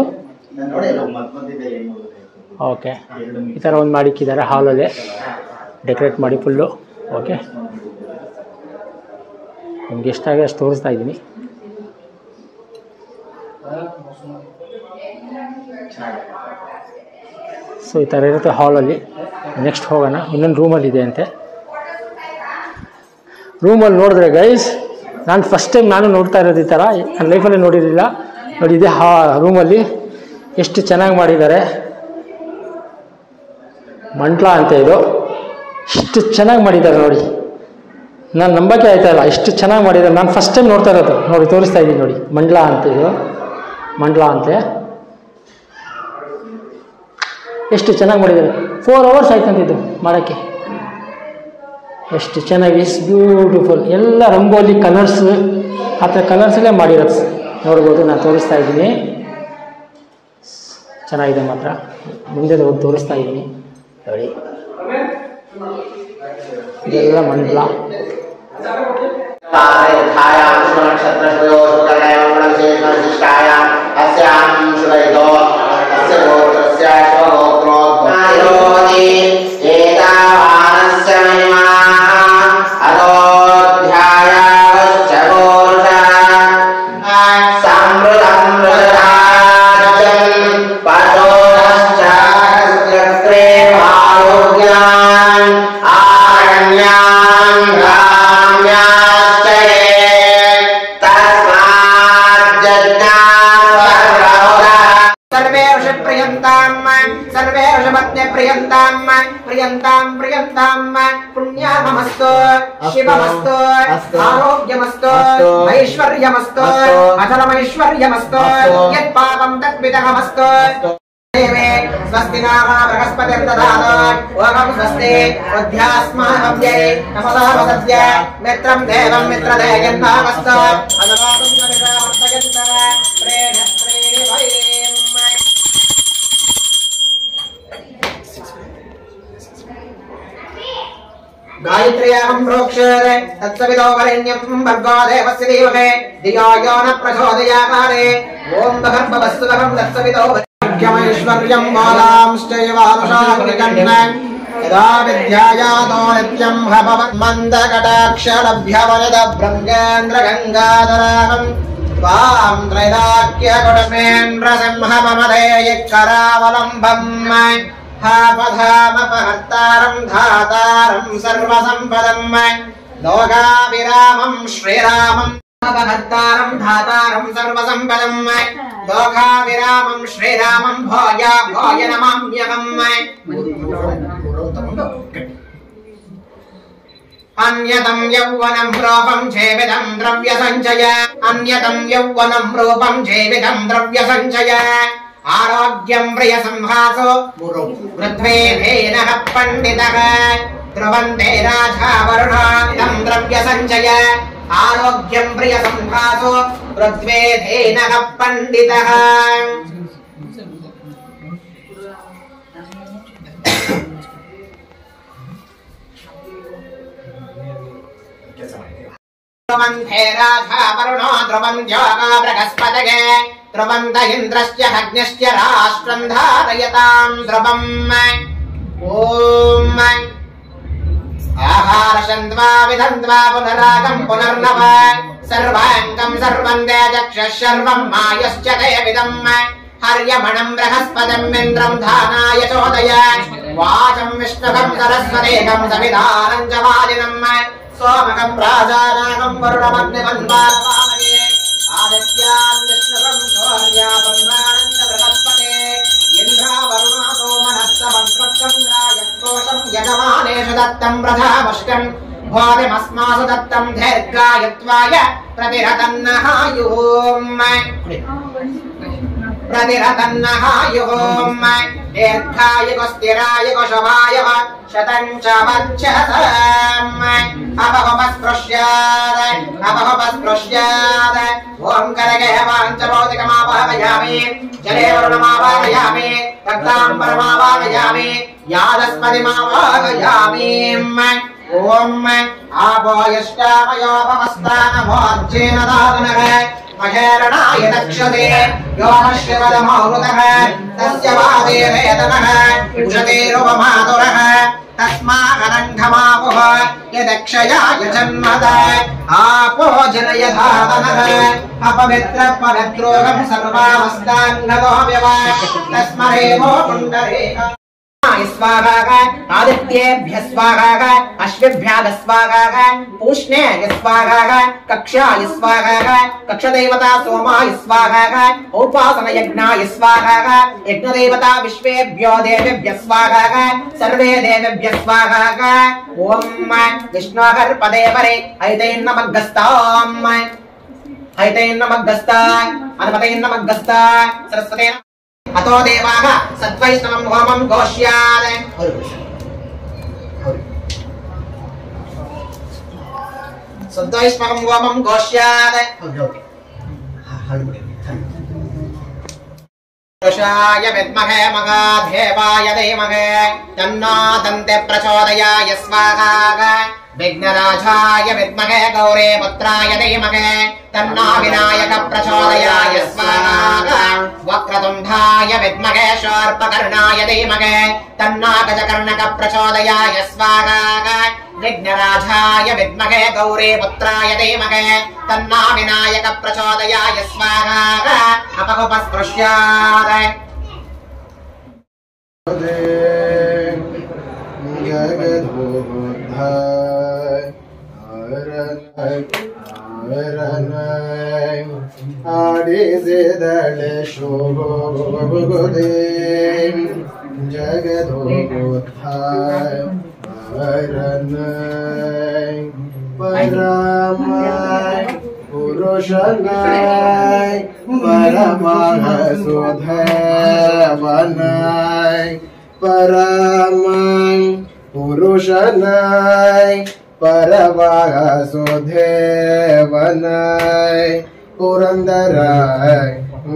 [SPEAKER 1] ಓಕೆ, ಈ ಥರ ಒಂದು ಮಾಡಿಕ್ಕಿದ್ದಾರೆ ಹಾಲಲ್ಲೇ ಡೆಕೋರೇಟ್ ಮಾಡಿ ಫುಲ್ಲು. ಓಕೆ, ನಿಮ್ಗೆ ಎಷ್ಟಾಗಿ ಅಷ್ಟು ತೋರಿಸ್ತಾ ಇದ್ದೀನಿ. ಸೊ ಈ ಥರ ಇರುತ್ತೆ ಹಾಲಲ್ಲಿ. ನೆಕ್ಸ್ಟ್ ಹೋಗೋಣ, ಇನ್ನೊಂದು ರೂಮಲ್ಲಿ ಇದೆ ಅಂತೆ. ರೂಮಲ್ಲಿ ನೋಡಿದ್ರೆ ಗೈಸ್, ನಾನು ಫಸ್ಟ್ ಟೈಮ್ ನಾನು ನೋಡ್ತಾ ಇರೋದು ಈ ಥರ, ನನ್ನ ಲೈಫಲ್ಲಿ ನೋಡಿರಲಿಲ್ಲ ನೋಡಿ. ಇದೆ ರೂಮಲ್ಲಿ ಎಷ್ಟು ಚೆನ್ನಾಗಿ ಮಾಡಿದ್ದಾರೆ. ಮಂಟ್ಲ ಅಂತ ಇದು, ಇಷ್ಟು ಚೆನ್ನಾಗಿ ಮಾಡಿದ್ದಾರೆ ನೋಡಿ. ನಾನು ನಂಬಕ್ಕೆ ಆಯ್ತಾ ಇಲ್ಲ, ಇಷ್ಟು ಚೆನ್ನಾಗಿ ಮಾಡಿದ್ದಾರೆ. ನಾನು ಫಸ್ಟ್ ಟೈಮ್ ನೋಡ್ತಾ ಇರೋದು ನೋಡಿ, ತೋರಿಸ್ತಾ ಇದ್ದೀನಿ ನೋಡಿ. ಮಂಡ್ಲ ಅಂತ ಇದು, ಮಂಡ್ಲ ಅಂತೆ. ಎಷ್ಟು ಚೆನ್ನಾಗಿ ಮಾಡಿದ್ದಾರೆ. 4 hours ಆಯ್ತಂತಿದ್ದು ಮಾಡೋಕ್ಕೆ. ಎಷ್ಟು ಚೆನ್ನಾಗಿ, ಇಸ್ ಬ್ಯೂಟಿಫುಲ್. ಎಲ್ಲ ರಂಗೋಲಿ ಕಲರ್ಸ್, ಆ ಥರ ಕಲರ್ಸಲ್ಲೇ ಮಾಡಿರೋದು ನೋಡ್ಬೋದು. ನಾನು ತೋರಿಸ್ತಾ ಇದ್ದೀನಿ, ಚೆನ್ನಾಗಿದೆ ಮಾತ್ರ. ಮುಂದೆ ಹೋಗಿ ತೋರಿಸ್ತಾ ಇದ್ದೀನಿ ನೋಡಿ. ಇದೆಲ್ಲ ಮಂಡಲ.
[SPEAKER 2] पुण्यामस्तु शिवमस्तु आरोग्यमस्तु ऐश्वर्यमस्तु अचलमैश्वर्यमस्तु यत्पापं तद्विदहमस्तु. स्वस्ति नाम बृहस्पतिर्दधातु ओम स्वस्ति बुद्ध्यास्माहव्यै नमोदावसद्य मित्रं देवं मित्रदेयन्नामस्तु अनवादं नमिदावर्तयन्तः प्रेण प्रेणिवैम्. गायत्र्याहं प्रोक्षरे तत्सविदो वरेण्यं भर्गो देवस्य धीमहि धियो यो न प्रचोदयात्. ओम भगवस्तुभं तत्सविदो वरेण्यमैश्वर्यं बालांश्चैवानुषाग्निकण्ण यदा विद्यायातो नित्यं भवन्मन्दकटाक्षलभ्यवनितभृङ्गेन्द्रगङ्गाधराहं त्वां त्रैलोक्यगुणमेन्द्रसिंहममधेयकरावलम्बम् धामधामपहर्तारं धातारं सर्वसम्पदं लोकाभिरामं श्रीरामं अपहर्तारं धातारं सर्वसम्पदं लोकाभिरामं श्रीरामं भोज भोज नमाम्यहम्. अन्यतं यौवनं रूपं जीवितं द्रव्यसञ्चय अन्यतं यौवनं रूपं जीवितं द्रव्यसञ्चय आरोग्यं प्रियसंहासो वृद्ध्वेनः पण्डितः ध्रुवन्ते राजा वरुणादितं द्रव्यसञ्चय आरोग्यं प्रियसंहासो वृद्ध्वेनः पण्डितः. ध्रुवन्ते राजा वरुणो ध्रुवन्त्योगा बृहस्पतये ध्रुवन्त इन्द्रस्य अग्निश्च राष्ट्रं धारयतां ध्रुवम्. ॐ आहारशन्द्वा विधन्द्वा पुनरागं पुनर्नव सर्वाङ्गं सर्वं तेजक्षः सर्वं मायश्च दयविदम्. हर्यमणं बृहस्पतिम् इन्द्रं धानाय चोदय वाचं विष्णुकं सरस्वतीकं सविधानं च वाजिनम् सोमकं प्राजानाकं वरुणमग्निमन्वारवामहे आदित्यान् विष्णुकं सूर्यापन्वानं च बृहस्पते इन्द्रावरुणा सोमनस्तमं स्वच्छं राजकोशं यजमानेषु दत्तं प्रथमष्टं भोरिमस्मासु दत्तं दीर्घायुत्वाय प्रतिरतन्नहायुम् दीर्घायुगस्थिरायुगशवाय शतं च वर्चसम् अपहपस्पृश्याद ॐ करगेवाञ्चभौतिकमावाहयामि जले वरुणमावाहयामि रक्ताम्बरमावाहयामि यादस्पतिमावाहयामि ॐ आपोयष्टामयोपमस्तानभोज्येन दातुनः महेरणाय दक्षते यो शिवदमौरुतः तस्य वादे वेदनः उषतेरुपमातुरः तस्माकरङ्घमापुः यदक्षयाय जन्मद आपो जनयधातनः अपवित्रपवित्रोगं सर्वावस्थान्नदो व्यवाय तस्मरेवो कुण्डरेक स्वाहा आदित्येभ्य स्वाहा अश्विभ्याग स्वाहा पूष्ण्याय स्वाहा कक्षाय स्वाहा कक्षदेवता सोमाय स्वाहा उपासना यज्ञाय स्वाहा यज्ञदेवता विश्वेभ्यो देवेभ्य स्वाहा सर्वे देवेभ्य स्वाहा ओम विष्णोहर पदे परे ऐतैर्नमग्गस्ताम् अनुपतैर्नमग्गस्ता सरस्वते अतो देवाः सत्वैष्णवं होमं घोष्यात् सत्वैष्णवं होमं घोष्यात् पुरुषाय विद्महे महादेवाय धीमहि तन्नो दन्ते प्रचोदयाय स्वाहा विघ्नराजाय विद्महे गौरी पुत्राय धीमहि तन्नो विनायक प्रचोदयाय स्वाहा वक्रतुण्डाय विद्महे शूर्पकर्णाय धीमहि तन्नो गजकर्णक प्रचोदयाय स्वाहा विघ्नराजाय विद्महे गौरी पुत्राय धीमहि तन्नो विनायक प्रचोदयाय स्वाहा अपहुपस्पृश्यात्
[SPEAKER 3] आडिसिदळे शोभोगुदे जगदोद्धाय हरणय परमाय पुरुषनाय परमासुधवनाय परमाय पुरुषनाय परमासुधवनाय पुरंदराय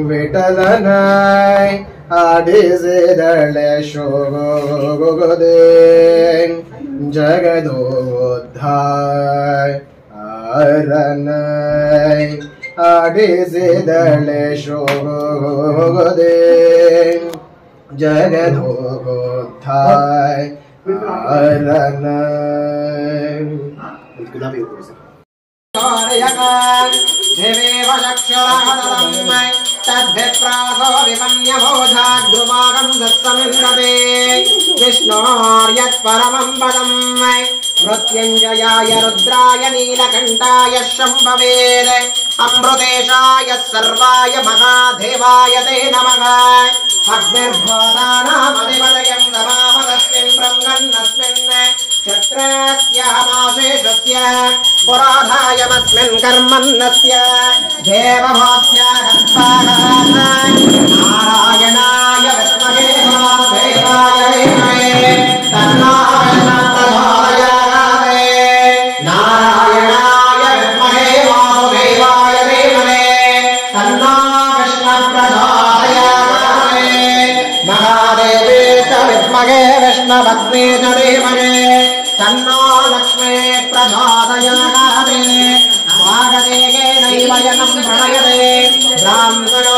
[SPEAKER 3] विठलनाय आडिसिदळे शोभोगुदे जगदोद्धाय हरणय आडिसिदळे शोभोगुदे जगदोद्धाय हरणय देवेव चक्षुराददम् तद्भिप्रासो विपन्यभोजाद्रुमागं दत्तमिन्द्रते विष्णोर्यत्परमं पदम् मृत्युञ्जयाय रुद्राय नीलकण्ठाय शम्भवेत् अमृतेशाय सर्वाय महादेवाय ते नमः अग्निर्भूतानामधिपतयं नमामस्मिन् ब्रह्मन्नस्मिन् क्षत्रस्यामाशेषस्य पुराधायमस्मिन् कर्मन्नस्य देवभोत्याः नारायणाय विद्महे महादेवाय धीमहि तन्नो प्रचोदयात् नारायणाय विद्महे महादेवाय धीमहि तन्नो प्रचोदयात् महादेवे च विद्महे विष्णुपत्नी च धीमहि तन्नो लक्ष्मी प्रचोदयात् स्वागतेनैवयनं प्रणयते ब्राह्मणो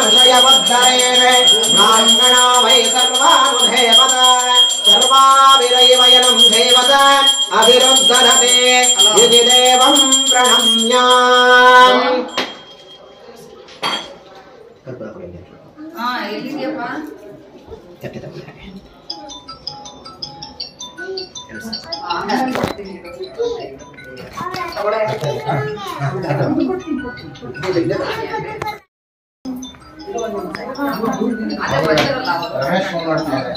[SPEAKER 3] ऋषयवद्धरेण ब्राह्मणो वै सर्वानुधेवत सर्वाभिरैवयनं देवत अभिरुद्धरते यदि देवं प्रणम्याम्
[SPEAKER 2] ರಮೇಶ್ ಫೋನ್ ಮಾಡ್ತಿದ್ದಾರೆ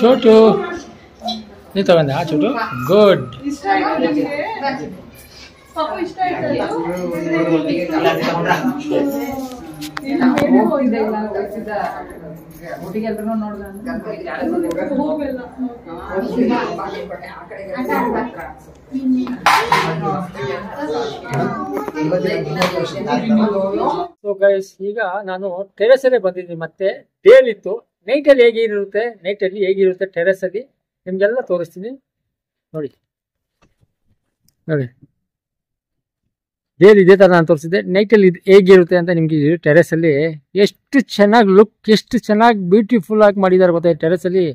[SPEAKER 1] ಚೋಟು ನೀ ತಗೊಂಡ ಚೋಟು ಗುಡ್. ಸೊ ಗೈಸ್, ಈಗ ನಾನು ಟೆರೆಸ್ ಅಲ್ಲೇ ಬಂದಿದ್ದೀನಿ. ಮತ್ತೆ ಡೇಲ್ ಇತ್ತು. ನೈಟಲ್ಲಿ ಹೇಗಿರುತ್ತೆ, ನೈಟಲ್ಲಿ ಹೇಗಿರುತ್ತೆ ಟೆರೆಸ್ ಅಲ್ಲಿ ನಿಮ್ಗೆಲ್ಲ ತೋರಿಸ್ತೀನಿ. ನೋಡಿ ನೋಡಿ, ಡೇಲ್ ಇದೇ ತರ ನಾನು ತೋರಿಸಿದ್ದೆ. ನೈಟಲ್ಲಿ ಇದು ಹೇಗಿರುತ್ತೆ ಅಂತ ನಿಮ್ಗೆ ಟೆರೆಸ್ ಅಲ್ಲಿ ಎಷ್ಟು ಚೆನ್ನಾಗಿ ಲುಕ್, ಎಷ್ಟು ಚೆನ್ನಾಗಿ ಬ್ಯೂಟಿಫುಲ್ ಆಗಿ ಮಾಡಿದ್ದಾರೆ ಗೊತ್ತಾ ಟೆರೆಸ್ ಅಲ್ಲಿ.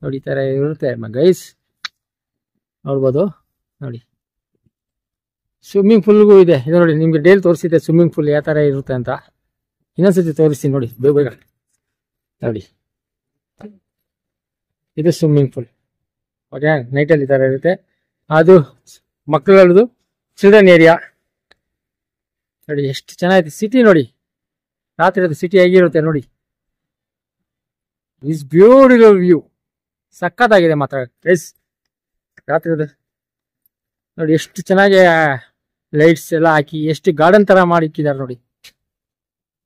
[SPEAKER 1] ನೋಡಿ ಈ ತರ ಇರುತ್ತೆ ಗೈಸ್, ನೋಡ್ಬೋದು. ನೋಡಿ ಸ್ವಿಮ್ಮಿಂಗ್ ಪೂಲ್ಗೂ ಇದೆ. ಇದು ನೋಡಿ ನಿಮ್ಗೆ ಡೇಲ್ ತೋರಿಸಿದೆ ಸ್ವಿಮ್ಮಿಂಗ್ ಪೂಲ್ ಯಾವ ತರ ಇರುತ್ತೆ ಅಂತ. ಇನ್ನೊಂದ್ಸತಿ ತೋರಿಸ್ತೀನಿ ನೋಡಿ ಬೇಗ ಬೇಗ. ನೋಡಿ ಇದು ಸ್ವಿಮ್ಮಿಂಗ್ ಪೂಲ್. ಓಕೆ, ನೈಟಲ್ಲಿ ಈ ತರ ಇರುತ್ತೆ. ಅದು ಮಕ್ಕಳದು ಚಿಲ್ಡ್ರನ್ ಏರಿಯಾ. ನೋಡಿ ಎಷ್ಟು ಚೆನ್ನಾಗಿದೆ ಸಿಟಿ. ನೋಡಿ ರಾತ್ರಿ ಸಿಟಿ ಹೇಗಿರುತ್ತೆ ನೋಡಿ. ಇಸ್ ಬ್ಯೂಟಿಫುಲ್ ವ್ಯೂ, ಸಕ್ಕತ್ತಾಗಿದೆ ಮಾತ್ರ ಗೈಸ್ ರಾತ್ರಿ. ನೋಡಿ ಎಷ್ಟು ಚೆನ್ನಾಗಿ ಲೈಟ್ಸ್ ಎಲ್ಲ ಹಾಕಿ ಎಷ್ಟು ಗಾರ್ಡನ್ ತರ ಮಾಡಿ ಇಕ್ಕಿದ್ದಾರೆ ನೋಡಿ.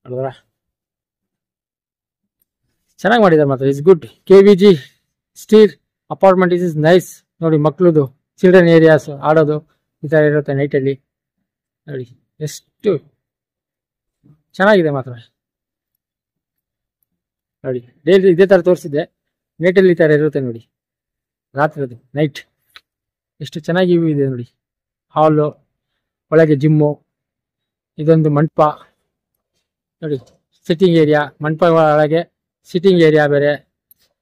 [SPEAKER 1] ಅಲ್ವಾ, ಚೆನ್ನಾಗಿ ಮಾಡಿದ್ದಾರೆ ಮಾತ್ರ. Is good. KVG steer apartment is nice. ನೋಡಿ ಮಕ್ಕಳದು ಚಿಲ್ಡ್ರನ್ ಏರಿಯಾಸ್ ಆಡೋದು ಈ ತರ ಇರುತ್ತೆ ನೈಟಲ್ಲಿ. ನೋಡಿ ಎಷ್ಟು ಚೆನ್ನಾಗಿದೆ ಮಾತ್ರ. ನೋಡಿ ಡೈಲಿ ಇದೇ ತರ ತೋರಿಸಿದ್ದೆ, ನೈಟಲ್ಲಿ ಈ ತರ ಇರುತ್ತೆ ನೋಡಿ. ರಾತ್ರಿ ನೈಟ್ ಎಷ್ಟು ಚೆನ್ನಾಗಿ ಇದೆ ನೋಡಿ. ಹಾಲು, ಒಳಗೆ ಜಿಮ್ಮು, ಇದೊಂದು ಮಂಟಪ ನೋಡಿ. ಸಿಟ್ಟಿಂಗ್ ಏರಿಯಾ, ಮಂಟಪ ಒಳಗೆ ಸಿಟ್ಟಿಂಗ್ ಏರಿಯಾ ಬೇರೆ.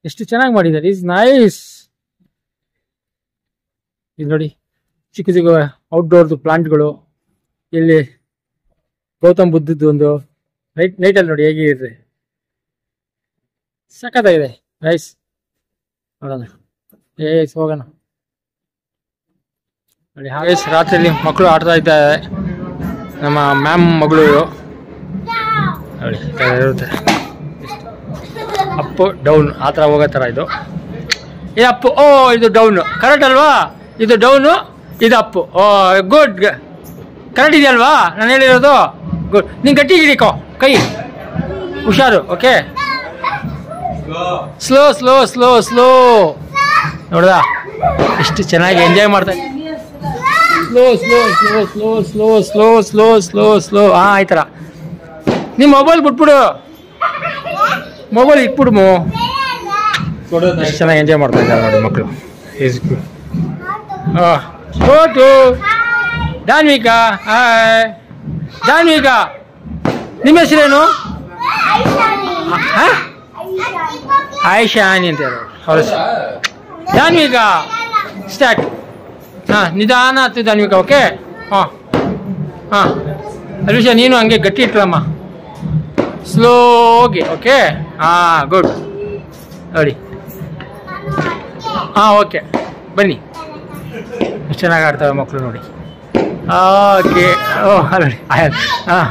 [SPEAKER 1] ಎಷ್ಟು ಚೆನ್ನಾಗಿ ಮಾಡಿದ್ದಾರೆ. Is nice. ಇದು ನೋಡಿ ಚಿಕ್ಕ ಚಿಕ್ಕ ಔಟ್ಡೋರ್ದು ಪ್ಲಾಂಟ್ಗಳು. ಇಲ್ಲಿ ಗೌತಮ್ ಬುದ್ಧದ್ದು ಒಂದು ನೈಟಲ್ಲಿ ನೋಡಿ ಹೇಗಿದೆ, ಸಖತ್ತಾಗಿದೆ ನೈಸ್. ನೋಡೋಣ ಹೋಗೋಣ ನೋಡಿ. ಹಾಗೆ ರಾತ್ರಿಯಲ್ಲಿ ಮಕ್ಕಳು ಆಡ್ತಾ ಇದ್ದಾರೆ. ನಮ್ಮ ಮ್ಯಾಮ್ ಮಗಳು ನೋಡಿ ಇರುತ್ತೆ. ಅಪ್ ಡೌನ್ ಆ ಥರ ಹೋಗೋ ಥರ ಇದು. ಇದು ಅಪ್ಪು. ಓ ಇದು ಡೌನು ಕರೆಕ್ಟ್ ಅಲ್ವಾ? ಇದು ಡೌನು, ಇದು ಅಪ್ಪು. ಓ ಗುಡ್, ಕರೆಕ್ಟ್ ಇದೆಯಲ್ವಾ ನಾನು ಹೇಳಿರೋದು? ಗುಡ್. ನೀನು ಗಟ್ಟಿ ಹಿಡಿಕೋ ಕೈ, ಹುಷಾರು. Okay, slow slow slow slow. ನೋಡ್ದ ಎಷ್ಟು ಚೆನ್ನಾಗಿ ಎಂಜಾಯ್ ಮಾಡ್ತಾ. Slow slow slow slow slow slow slow slow slow. ಹಾಂ ಈ ಥರ. ನಿಮ್ಮ ಮೊಬೈಲ್ ಬಿಟ್ಬಿಡು, ಮೊಬೈಲ್ ಇಟ್ಬಿಡು. ಎಷ್ಟು ಚೆನ್ನಾಗಿ ಎಂಜಾಯ್ ಮಾಡ್ತಾ ಇದ್ದಾರೆ ನೋಡಿ ಮಕ್ಕಳು. ಫೋಟೋ ಜಾನ್ವಿಕಾ. ಹಾಯ್ ಜಾನ್ವಿಕಾ, ನಿಮ್ಮ ಹೆಸರೇನು? ಆಯಿಷಾನಿ ಅಂತ ಹೇಳೋರು ಅವ್ರ ಹೆಸರು. ಜಾನ್ವಿಕಾ ಸ್ಟಾರ್ಟ್. ಹಾಂ ನಿಧಾನ ಹತ್ತು ಜಾನ್ವಿಕಾ. ಓಕೆ. ಹಾಂ ಹಾಂ ಅಲ್ವಿಷಾ ನೀನು ಹಂಗೆ ಗಟ್ಟಿ ಇಟ್ರಮ್ಮ, ಸ್ಲೋಗೆ. ಓಕೆ. ಹಾಂ ಗುಡ್. ನೋಡಿ ಹಾಂ ಓಕೆ ಬನ್ನಿ. ಎಷ್ಟು ಚೆನ್ನಾಗಿ ಆಡ್ತವೆ ಮಕ್ಕಳು ನೋಡಿ. ಓಕೆ. ಓ ನೋಡಿ ಹಾಂ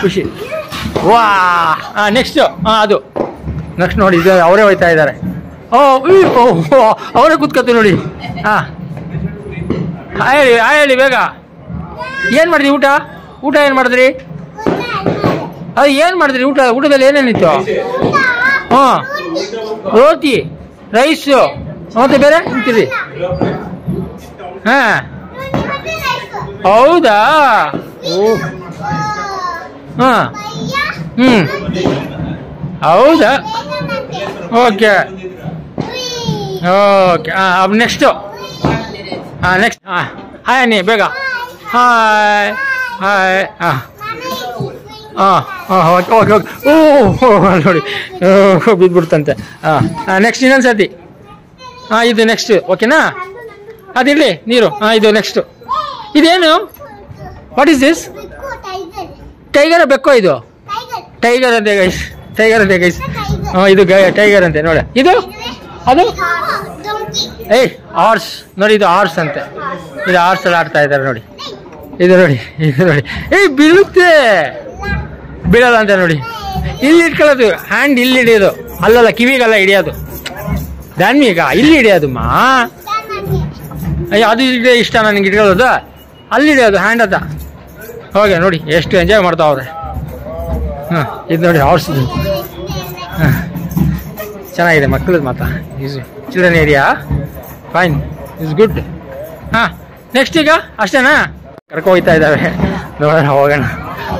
[SPEAKER 1] ಖುಷಿ. ವಾ ಹಾಂ ನೆಕ್ಸ್ಟು. ಹಾಂ ಅದು ನೆಕ್ಸ್ಟ್ ನೋಡಿ. ಇದು ಅವರೇ ಹೋಯ್ತಾ ಇದ್ದಾರೆ. ಓ ಅವರೇ ಕೂತ್ಕೊತೀವಿ ನೋಡಿ. ಹಾಂ ಹೇಳಿ ಹೇಳಿ ಬೇಗ. ಏನು ಮಾಡಿದ್ರಿ ಊಟ? ಊಟ ಏನು ಮಾಡಿದ್ರಿ? ಅದು ಏನು ಮಾಡಿದ್ರಿ ಊಟ? ಊಟದಲ್ಲಿ ಏನೇನಿತ್ತು? ಹಾಂ ರೋಟಿ, ರೈಸು, ಮತ್ತೆ ಬೇರೆ ತಿಂತೀರಿ? ಹಾಂ ಹೌದಾ? ಓ ಹಾಂ ಹ್ಞೂ ಹೌದಾ? Okay okay. ಹಾಂ ನೆಕ್ಸ್ಟು. ಹಾಂ ನೆಕ್ಸ್ಟ್. ಹಾಂ ಹಾಯ್ ನೀ ಬೇಗ. Hi hi. ಹಾಂ ಹಾಂ ಹಾಂ ಓಕೆ ಓಕೆ ಓಕೆ. ಓ ನೋಡಿ ಬಿದ್ದುಬಿಡ್ತಂತೆ. ಹಾಂ ನೆಕ್ಸ್ಟ್ ಇನ್ನೊಂದು ಸರ್ತಿ. ಹಾಂ ಇದು ನೆಕ್ಸ್ಟ್. ಓಕೆನಾ? ಅದಿರಲಿ ನೀರು. ಹಾಂ ಇದು ನೆಕ್ಸ್ಟು. ಇದೇನು? What is this? ಟೈಗರ್ ಬೆಕ್ಕೋ ಇದು? ಟೈಗರ್ ಅಂತೆ ಗೈಸ್, ಟೈಗರ್ ಅಂತೆ ಗೈಸ್. ಹಾಂ ಇದು ಟೈಗರ್ ಅಂತೆ ನೋಡಿ. ಇದು ಅದು ಏಯ್ ಹಾರ್ಸ್ ನೋಡಿ, ಇದು ಹಾರ್ಸ್ ಅಂತೆ, ಇದು ಹಾರ್ಸ್ ಎಲ್ಲ ಆಡ್ತಾ ಇದ್ದಾರೆ ನೋಡಿ, ಇದು ನೋಡಿ, ಇದು ನೋಡಿ. ಏಯ್ ಬೀಳುತ್ತೆ, ಬೀಳಲ್ಲ ಅಂತ ನೋಡಿ. ಇಲ್ಲಿ ಇಟ್ಕೊಳ್ಳೋದು, ಹ್ಯಾಂಡ್ ಇಲ್ಲಿ ಹಿಡಿಯೋದು, ಅಲ್ಲಲ್ಲ ಕಿವಿಗೆಲ್ಲ ಹಿಡಿಯೋದು. ಧಾನ್ವೀಗ ಇಲ್ಲಿ ಹಿಡಿಯೋದು ಮಾ. ಅಯ್ಯೋ ಅದು ಇಷ್ಟ ನನಗೆ ಇಟ್ಕೊಳ್ಳೋದು, ಅಲ್ಲಿ ಹಿಡಿಯೋದು ಹ್ಯಾಂಡ್ ಅದ. ಹೋಗಿ ನೋಡಿ ಎಷ್ಟು ಎಂಜಾಯ್ ಮಾಡ್ತಾವ್ರೆ. ಹಾಂ ಇದು ನೋಡಿ ಹಾರ್ಸ್. ಹಾಂ ಚೆನ್ನಾಗಿದೆ ಮಕ್ಕಳದ್ದು ಮಾತ್ರ. Is children area, fine, is good. ಹಾಂ ನೆಕ್ಸ್ಟ್ ಈಗ ಅಷ್ಟೇನಾ? ಕರ್ಕೊ ಹೋಗ್ತಾ ಇದ್ದಾವೆ, ನೋಡೋಣ ಹೋಗೋಣ.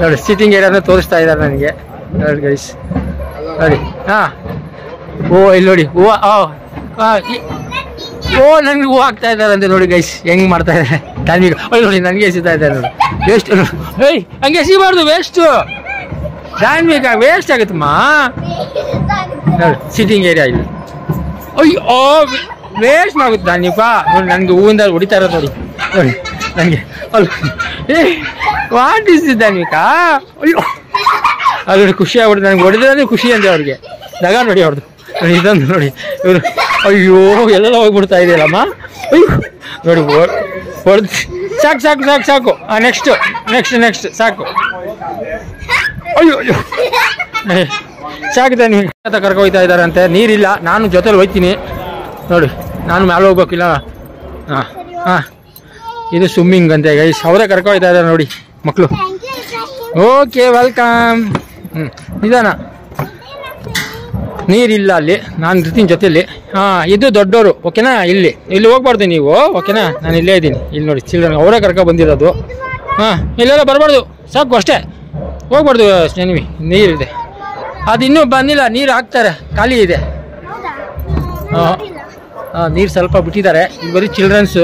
[SPEAKER 1] ನೋಡಿ ಸಿಟ್ಟಿಂಗ್ ಏರಿಯಾನ ತೋರಿಸ್ತಾ ಇದ್ದಾರೆ ನನಗೆ ನೋಡಿ ಗೈಸ್, ನೋಡಿ. ಹಾಂ ಓ ಇಲ್ಲಿ ನೋಡಿ ಹೂವು, ಓ ನನಗೆ ಹೂವು ಹಾಕ್ತಾ ಇದ್ದಾರಂತೆ ನೋಡಿ ಗೈಸ್, ಹೆಂಗೆ ಮಾಡ್ತಾ ಇದ್ದಾರೆ ಧಾನ್ವಿಕ. ಅಲ್ಲಿ ನೋಡಿ ನನಗೆ ಎಸಿತಾ ಇದ್ದಾರೆ ನೋಡಿ, ವೇಸ್ಟ್. ಏಯ್ ಹಂಗೆ ಎಸಿಬಾರ್ದು, ವೇಸ್ಟು ಧಾನ್ವಿಕ, ವೇಸ್ಟ್ ಆಗುತ್ತಮ್ಮ. ನೋಡಿ ಸಿಟ್ಟಿಂಗ್ ಏರಿಯಾ ಇಲ್ಲಿ. ಅಯ್ಯೋ ವೇಸ್ಟ್ ಆಗುತ್ತೆ ಧಾನ್ವಿಕ. ನೋಡಿ ನನಗೆ ಹೂವಿಂದ ಹೊಡಿತಾ ಇರೋದು ನೋಡಿ, ನೋಡಿ ನನಗೆ. ಏ ವಾಟ್ ಇಸ್ ಇಸ್ ಧಾನ್ವಿಕ? ಅಯ್ಯೋ ಅಲ್ಲಿ ಖುಷಿ ಆಗ್ಬಿಡುತ್ತೆ ನನಗೆ, ಹೊಡೆದ್ರೆ ಖುಷಿ ಅಂದೆ ಅವ್ರಿಗೆ. ದಗ ನೋಡಿ ಅವ್ರದ್ದು ನೋಡಿ, ಇದೊಂದು ನೋಡಿ ಇವರು. ಅಯ್ಯೋ ಎಲ್ಲ ಹೋಗ್ಬಿಡ್ತಾ ಇದೆಯಲ್ಲಮ್ಮ. ಅಯ್ಯೋ ನೋಡಿ ಹೊಡೆದು ಸಾಕು ಸಾಕು ಸಾಕು ಸಾಕು. ನೆಕ್ಸ್ಟ್ ನೆಕ್ಸ್ಟ್ ನೆಕ್ಸ್ಟ್ ಸಾಕು. ಅಯ್ಯೋ ಅಯ್ಯೋ ಸಾಕಿದೆ. ನೀವು ಕರ್ಕೊ ಹೋಗ್ತಾ ಇದ್ದಾರಂತೆ, ನೀರಿಲ್ಲ, ನಾನು ಜೊತೆಲಿ ಹೋಗ್ತೀನಿ ನೋಡಿ, ನಾನು ಮೇಲೆ ಹೋಗ್ಬೇಕಿಲ್ಲ. ಹಾಂ ಹಾಂ ಇದು ಸ್ವಿಮ್ಮಿಂಗ್ ಅಂತೆ ಗೈಸ್, ಅವರೇ ಕರ್ಕೊ ಹೋಗ್ತಾ ಇದ್ದಾರೆ ನೋಡಿ ಮಕ್ಕಳು. Okay welcome. ನಿಧಾನ, ನೀರಿಲ್ಲ ಅಲ್ಲಿ, ನಾನು ಇರ್ತೀನಿ ಜೊತೆಲಿ. ಹಾಂ ಇದು ದೊಡ್ಡವರು ಓಕೆನಾ, ಇಲ್ಲಿ ಹೋಗ್ಬಾರ್ದು ನೀವು ಓಕೆನಾ, ನಾನು ಇಲ್ಲೇ ಇದ್ದೀನಿ. ಇಲ್ಲಿ ನೋಡಿ ಚಿಲ್ಡ್ರನ್ ಅವರೇ ಕರ್ಕೊ ಬಂದಿರೋದು. ಹಾಂ ಇಲ್ಲೆಲ್ಲ ಬರಬಾರ್ದು, ಸಾಕು ಅಷ್ಟೇ, ಹೋಗ್ಬಾರ್ದು ನೆನವಿ. ನೀರಿದೆ, ಅದು ಇನ್ನೂ ಬಂದಿಲ್ಲ, ನೀರು ಹಾಕ್ತಾರೆ, ಖಾಲಿ ಇದೆ. ಹಾಂ ನೀರು ಸ್ವಲ್ಪ ಬಿಟ್ಟಿದ್ದಾರೆ. ಇದು ಬರೀ ಚಿಲ್ಡ್ರನ್ಸು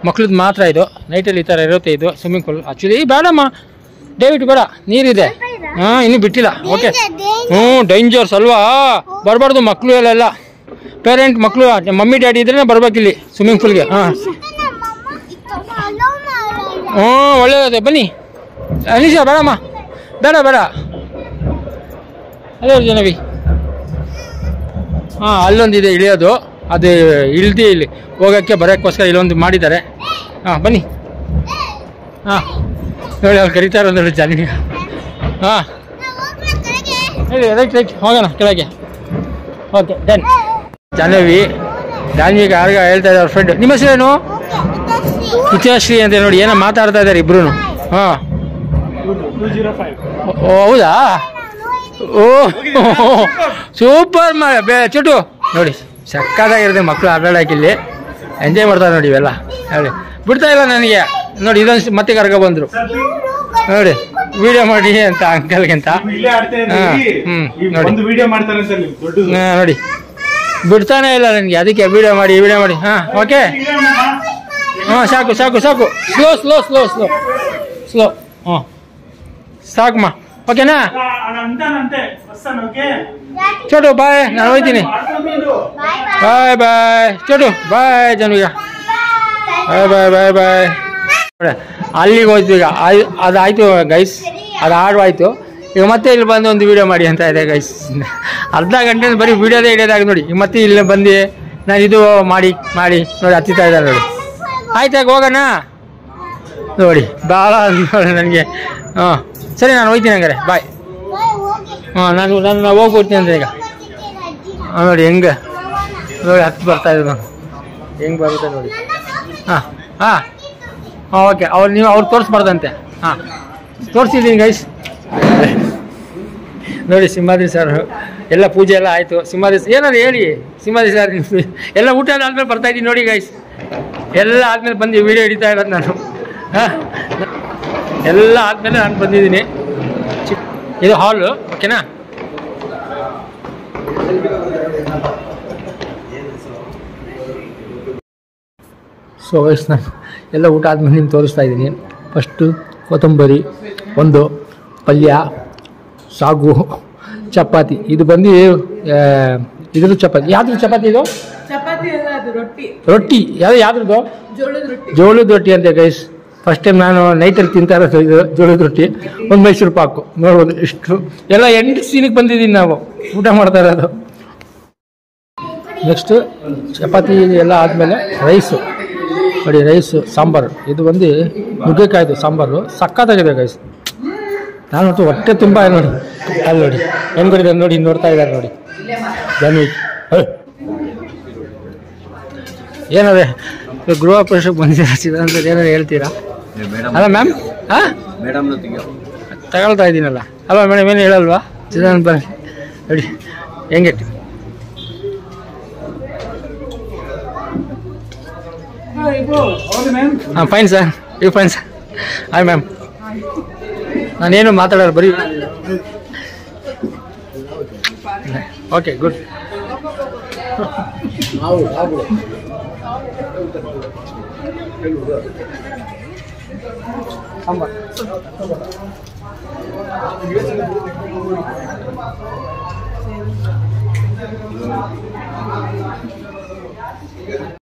[SPEAKER 1] ಮಕ್ಳದ್ದು ಮಾತ್ರ. ಇದು ನೈಟಲ್ಲಿ ಈ ಥರ ಇರುತ್ತೆ ಇದು ಸ್ವಿಮ್ಮಿಂಗ್ ಪೂಲ್. ಆ್ಯಕ್ಚುಲಿ ಬೇಡಮ್ಮ ದಯವಿಟ್ಟು ಬೇಡ, ನೀರಿದೆ. ಹಾಂ ಇನ್ನೂ ಬಿಟ್ಟಿಲ್ಲ. ಓಕೆ ಡೇಂಜರ್ಸ್ ಅಲ್ವಾ, ಬರಬಾರ್ದು ಮಕ್ಕಳು ಎಲ್ಲ. ಪೇರೆಂಟ್ ಮಕ್ಕಳು ಮಮ್ಮಿ ಡ್ಯಾಡಿ ಇದ್ರೇ ಬರ್ಬೇಕಿಲ್ಲಿ ಸ್ವಿಮ್ಮಿಂಗ್ ಪೂಲ್ಗೆ. ಹಾಂ ಒಳ್ಳೆಯದೇ, ಬನ್ನಿ. ಅನಿಶ ಬೇಡಮ್ಮ, ಬೇಡ ಬೇಡ. ಅದೇ ಜನವಿ. ಹಾಂ ಅಲ್ಲೊಂದಿದೆ ಇಳಿಯೋದು, ಅದು ಇಳ್ದು ಇಲ್ಲಿ ಹೋಗೋಕ್ಕೆ ಬರೋಕ್ಕೋಸ್ಕರ ಇಲ್ಲೊಂದು ಮಾಡಿದ್ದಾರೆ. ಹಾಂ ಬನ್ನಿ. ಹಾಂ ನೋಡಿ ಅವ್ರು ಕರೀತಾರೆ ನೋಡಿ ಜಾನ್ವಿ. ಹಾಂ ಹೇಳಿ ರೈಟ್ ರೈಟ್ ಹೋಗೋಣ ಕೆಳಗೆ. Okay done. ಜಾನ್ವಿಗೆ ಯಾರಿಗ ಹೇಳ್ತಾ ಇದ್ದಾರೆ ಅವ್ರ ಫ್ರೆಂಡ್. ನಿಮ್ಮ ಹೆಸರೇನು? ಹಿತಶ್ರೀ ಅಂತ ನೋಡಿ, ಏನೋ ಮಾತಾಡ್ತಾ ಇದ್ದಾರೆ ಇಬ್ರು. ಹಾಂ ಓ ಹೌದಾ, ಓ ಸೂಪರ್ ಚುಟು ನೋಡಿ, ಸಕ್ಕತ್ತಾಗಿರುತ್ತೆ ಮಕ್ಕಳು ಆಟಾಡೋಕೆ. ಇಲ್ಲಿ ಎಂಜಾಯ್ ಮಾಡ್ತಾರೆ ನೋಡಿ ಇವೆಲ್ಲ. ಹೇಳಿ ಬಿಡ್ತಾ ಇಲ್ಲ ನನಗೆ ನೋಡಿ, ಇದೊಂದು ಮತ್ತೆ ಕರ್ಕೊ ಬಂದರು ನೋಡಿ, ವಿಡಿಯೋ ಮಾಡಿ ಅಂತ ಅಂಕಲ್ಗೆ ಅಂತ. ನೋಡಿ ಬಿಡ್ತಾನೆ ಇಲ್ಲ ನನಗೆ, ಅದಕ್ಕೆ ವಿಡಿಯೋ ಮಾಡಿ ವಿಡಿಯೋ ಮಾಡಿ. ಹಾಂ ಓಕೆ. ಹಾಂ ಸಾಕು ಸಾಕು ಸಾಕು, slow slow slow slow slow. ಹಾಂ ಸಾಕಮ್ಮ ಓಕೆನಾ. ಚೋಟು ಬಾಯ್, ನಾನು ಹೋಗ್ತೀನಿ. ಬಾಯ್ ಬಾಯ್ ಚೋಟು, ಬಾಯ್ ಜಾನ್ವಿಗ, ಬಾಯ್ ಬಾಯ್ ಬಾಯ್ ಬಾಯ್. ಅಲ್ಲಿಗೆ ಹೋಯ್ತು ಈಗ, ಅದಾಯ್ತು ಗೈಸ್, ಅದು ಆಡುವಾಯ್ತು. ಈಗ ಮತ್ತೆ ಇಲ್ಲಿ ಬಂದು ಒಂದು ವಿಡಿಯೋ ಮಾಡಿ ಅಂತ ಇದೆ ಗೈಸ್. ಅರ್ಧ ಗಂಟೆ ಬರೀ ವಿಡಿಯೋದೇ ಹಿಡಿಯೋದಾಗ ನೋಡಿ. ಈಗ ಮತ್ತೆ ಇಲ್ಲಿ ಬಂದು ನಾನು ಇದು ಮಾಡಿ ಮಾಡಿ ನೋಡಿ ಹತ್ತಿತಾ ಇದ್ದಾರೆ ನೋಡಿ. ಆಯ್ತಾಗ ಹೋಗೋಣ ನೋಡಿ, ಭಾಳ ನೋಡಿ ನನಗೆ. ಹಾಂ ಸರಿ ನಾನು ಹೋಗ್ತೀನಿ ಹಂಗಾರೆ, ಬಾಯ್. ಹಾಂ ನಾನು ಹೋಗ್ಬಿಡ್ತೀನಿ ಅಂದರೆ ಈಗ. ಹಾಂ ನೋಡಿ ಹೆಂಗೆ ನೋಡಿ ಹತ್ತು ಬರ್ತಾಯಿದೆ ನೋಡಿ, ಹೆಂಗೆ ಬರುತ್ತೆ ನೋಡಿ. ಹಾಂ ಹಾಂ ಹಾಂ ಓಕೆ. ನೀವು ಅವ್ರು ತೋರಿಸ್ಬಾರ್ದಂತೆ. ಹಾಂ ತೋರಿಸಿದ್ದೀನಿ ಗೈಸ್ ನೋಡಿ. ಸಿಂಹಾದ್ರಿ ಸರ್ ಎಲ್ಲ ಪೂಜೆ ಎಲ್ಲ ಆಯಿತು. ಸಿಂಹಾದ್ರಿ ಏನಾದ್ರು ಹೇಳಿ ಸಿಂಹಾದ್ರಿ ಸರ್, ಎಲ್ಲ ಊಟ ಆದಮೇಲೆ ಬರ್ತಾಯಿದ್ದೀನಿ ನೋಡಿ ಗೈಸ್. ಎಲ್ಲ ಆದಮೇಲೆ ಬಂದು ವೀಡಿಯೋ ಹಿಡಿತಾ ಇರೋದು ನಾನು. ಹಾಂ ಎಲ್ಲ ಆದಮೇಲೆ ನಾನು ಬಂದಿದ್ದೀನಿ. ಇದು ಹಾಲು ಓಕೆನಾ. ಸೊ ಗೈಸ್ ನಾನು ಎಲ್ಲ ಊಟ ಆದಮೇಲೆ ನಿಮ್ಗೆ ತೋರಿಸ್ತಾ ಇದ್ದೀನಿ. ಫಸ್ಟು ಕೊತ್ತಂಬರಿ, ಒಂದು ಪಲ್ಯ, ಸಾಗು, ಚಪಾತಿ. ಇದು ಬಂದು ಇದ್ರದ್ದು ಚಪಾತಿ. ಯಾವ್ದು ಚಪಾತಿ ಇದು? ರೊಟ್ಟಿ. ಯಾವ್ದು ಜೋಳದ ರೊಟ್ಟಿ ಅಂತೆ ಗೈಸ್. ಫಸ್ಟ್ ಟೈಮ್ ನಾನು ನೈಟಲ್ಲಿ ತಿಂತಾ ಇರೋದು ಇದು ಜೋಳದ ರೊಟ್ಟಿ. ಒಂದು ಮೈಸೂರು ಪಾಕು ನೋಡ್ಬೋದು. ಇಷ್ಟು ಎಲ್ಲ 8 ಸೀನಿಗೆ ಬಂದಿದ್ದೀನಿ ನಾವು ಊಟ ಮಾಡ್ತಾ ಇರೋದು. ನೆಕ್ಸ್ಟು ಚಪಾತಿ ಎಲ್ಲ ಆದಮೇಲೆ ರೈಸು ನೋಡಿ, ರೈಸು ಸಾಂಬಾರು. ಇದು ಬಂದು ನುಗ್ಗೆಕಾಯ್ದು ಸಾಂಬಾರು ಸಕ್ಕತ್ತಾಗಿದೆ ಗೈಸ್. ನಾನಂತೂ ಹೊಟ್ಟೆ ತುಂಬ ನೋಡಿ, ಅಲ್ಲಿ ನೋಡಿ ಹೆಂಗೆ ನೋಡಿ, ನೋಡ್ತಾ ಇದ್ದಾರೆ ನೋಡಿ ಜಾನ್ವಿ. ಏನದೆ ಗೃಹ ಪ್ರವೇಶಕ್ಕೆ ಬಂದಿದ್ದೀರ ಅಂತ ಏನಾದ್ರು ಹೇಳ್ತೀರಾ? ಅಲ್ಲ ಮ್ಯಾಮ್, ಹಾಂ ತಗೊಳ್ತಾ ಇದ್ದೀನಲ್ಲ ಅಲ್ವಾ ಮೇಡಮ್, ಏನು ಹೇಳಲ್ವಾ? ಚಿದಾನಂದ ಬನ್ನಿ ನೋಡಿ ಹೆಂಗೆ. ಹಾಂ fine sir, you fine sir. Hi ma'am. ನಾನೇನು ಮಾತಾಡೋರು ಬರೀ. Okay good. ಸಾಂಬಾರ್